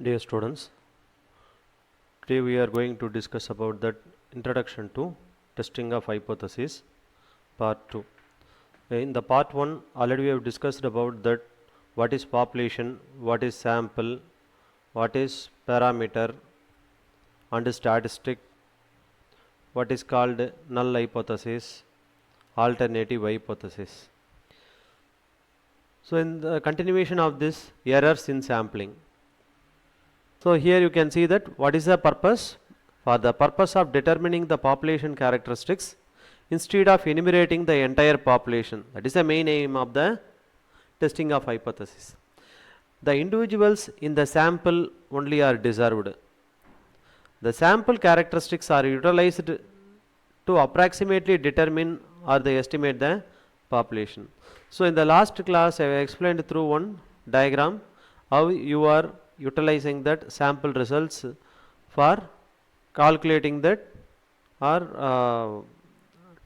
Dear students, today we are going to discuss about that introduction to testing of hypothesis part 2. In the part 1 already we have discussed about that what is population, what is sample, what is parameter and statistic, what is called null hypothesis, alternative hypothesis. So in the continuation of this, errors in sampling. So here you can see that what is the purpose? For the purpose of determining the population characteristics instead of enumerating the entire population. That is the main aim of the testing of hypothesis. The individuals in the sample only are deserved. The sample characteristics are utilized to approximately determine or they estimate the population. So in the last class I have explained through one diagram how you are utilizing that sample results for calculating that or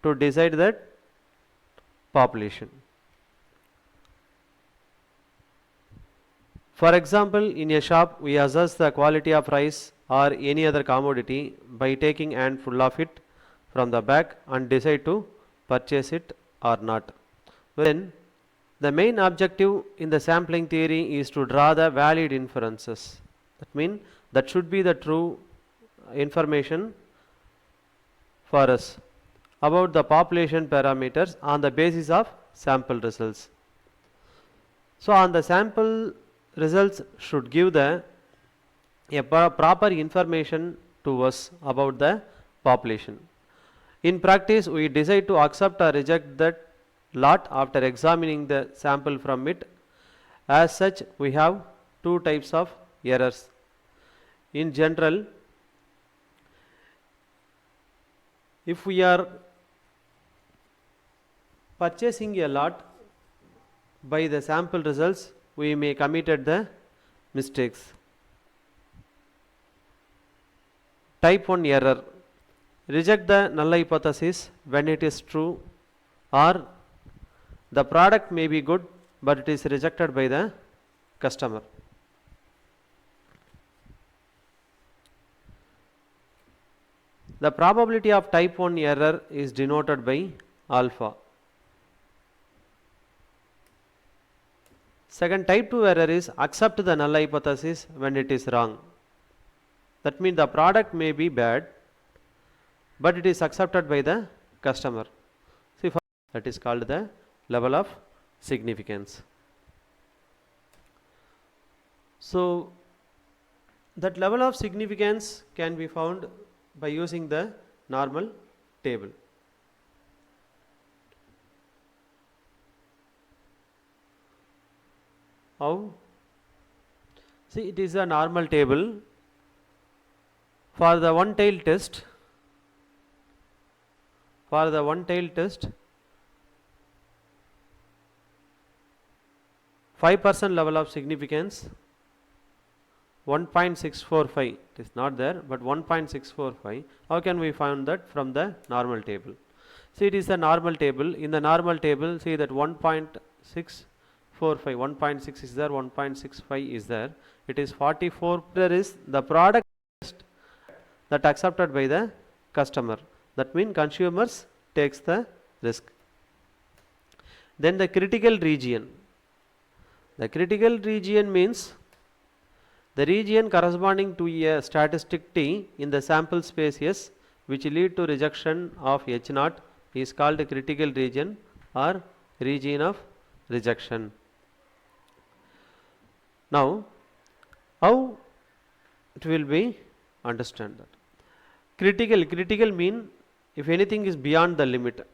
to decide that population. For example, in a shop we assess the quality of rice or any other commodity by taking a handful of it from the bag and decide to purchase it or not. Then the main objective in the sampling theory is to draw the valid inferences. That means that should be the true information for us about the population parameters on the basis of sample results. So on the sample results should give the proper information to us about the population. In practice, we decide to accept or reject that lot after examining the sample from it. As such, we have two types of errors. In general, if we are purchasing a lot by the sample results, we may committed the mistakes. Type 1 error: reject the null hypothesis when it is true, or the product may be good but it is rejected by the customer. The probability of type 1 error is denoted by alpha. Second, type 2 error is accept the null hypothesis when it is wrong. That means the product may be bad but it is accepted by the customer. See, that is called the level of significance. So that level of significance can be found by using the normal table. How? See, it is a normal table for the one tail test. For the one tail test, 5% level of significance 1.645, it is not there, but 1.645. How can we find that? From the normal table. See, it is the normal table. In the normal table, see that 1.645, 1.6 is there, 1.65 is there. It is 44. There is the product that accepted by the customer. That means consumers takes the risk. Then the critical region. The critical region means the region corresponding to a statistic T in the sample space S which lead to rejection of H0 is called a critical region or region of rejection. Now, how it will be understand that? Critical mean if anything is beyond the limit.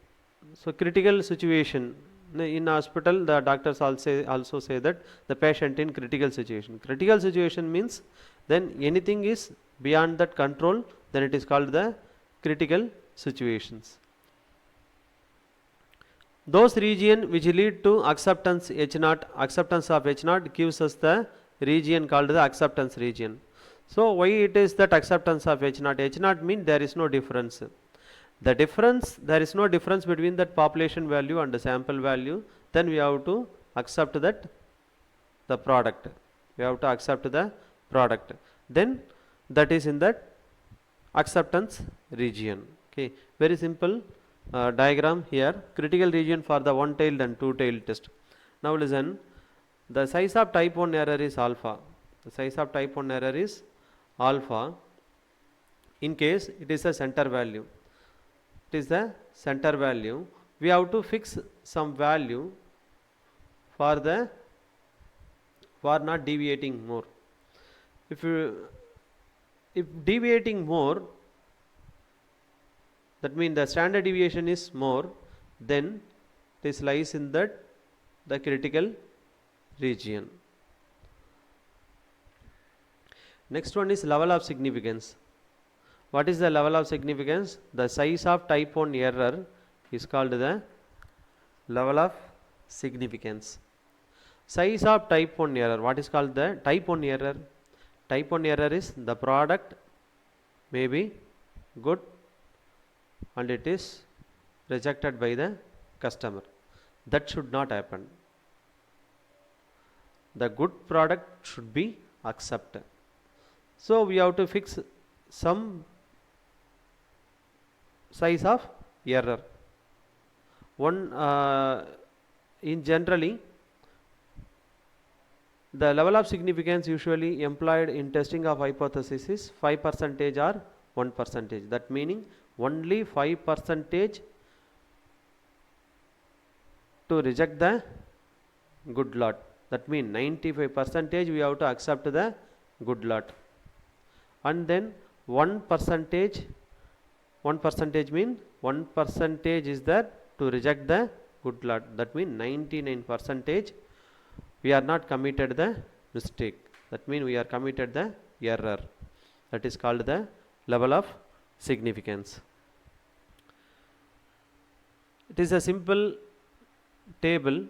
So critical situation. In hospital, the doctors also say that the patient in critical situation. Critical situation means then anything is beyond that control, then it is called the critical situations. Those region which lead to acceptance H0, acceptance of H0 gives us the region called the acceptance region. So why it is that acceptance of H0? H0 means there is no difference. The difference, there is no difference between that population value and the sample value, then we have to accept that the product. We have to accept the product, then that is in that acceptance region. Okay, very simple diagram here. Critical region for the one tailed and two tailed test. Now listen, the size of type 1 error is alpha. The size of type 1 error is alpha in case it is a center value. It is the center value. We have to fix some value for not deviating more. If deviating more, that means the standard deviation is more, then this lies in the critical region. Next one is level of significance. What is the level of significance? The size of type 1 error is called the level of significance. Size of type 1 error. What is called the type 1 error? Type 1 error is the product may be good and it is rejected by the customer. That should not happen. The good product should be accepted. So we have to fix some size of error. One in generally, the level of significance usually employed in testing of hypothesis is 5% or 1%. That meaning only 5% to reject the good lot. That means 95% we have to accept the good lot. And then 1% mean 1% is there to reject the good lot. That means 99% we are not committed the mistake. That means we are committed the error. That is called the level of significance. It is a simple table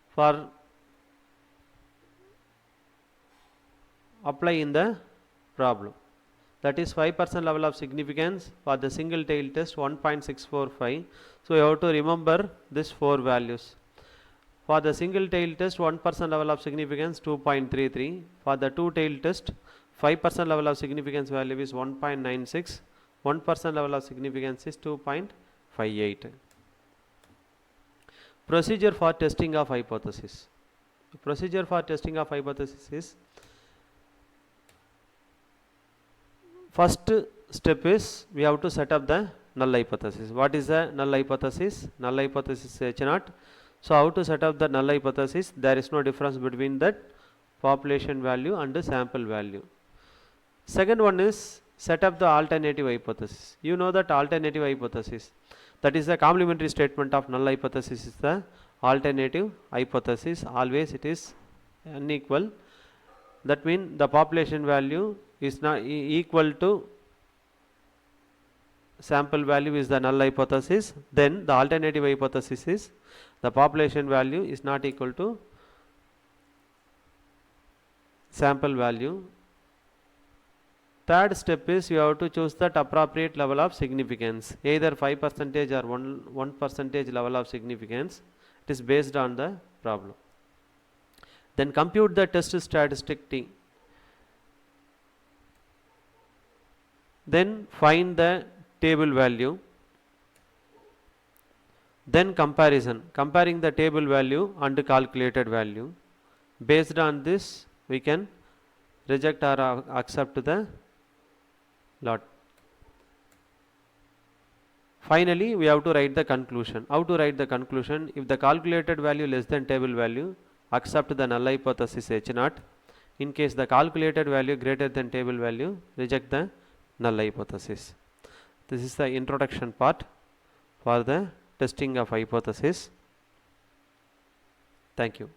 for apply in the problem. That is 5% level of significance for the single tail test 1.645. So you have to remember this 4 values. For the single tail test 1% level of significance 2.33. For the two tail test 5% level of significance value is 1.96. 1% level of significance is 2.58. Procedure for testing of hypothesis. The procedure for testing of hypothesis is, first step is we have to set up the null hypothesis. What is the null hypothesis? Null hypothesis is H0. So how to set up the null hypothesis? There is no difference between that population value and the sample value. Second one is set up the alternative hypothesis. You know that alternative hypothesis, that is the complementary statement of null hypothesis, is the alternative hypothesis. Always it is unequal. That means the population value is not equal to sample value is the null hypothesis. Then the alternative hypothesis is the population value is not equal to sample value. Third step is you have to choose that appropriate level of significance, either 5% or 1% level of significance. It is based on the problem. Then compute the test statistic T. Then find the table value. Then comparison, comparing the table value and the calculated value. Based on this, we can reject or accept the lot. Finally, we have to write the conclusion. How to write the conclusion? If the calculated value less than table value, accept the null hypothesis H0. In case the calculated value greater than table value, reject the null hypothesis. This is the introduction part for the testing of hypothesis. Thank you.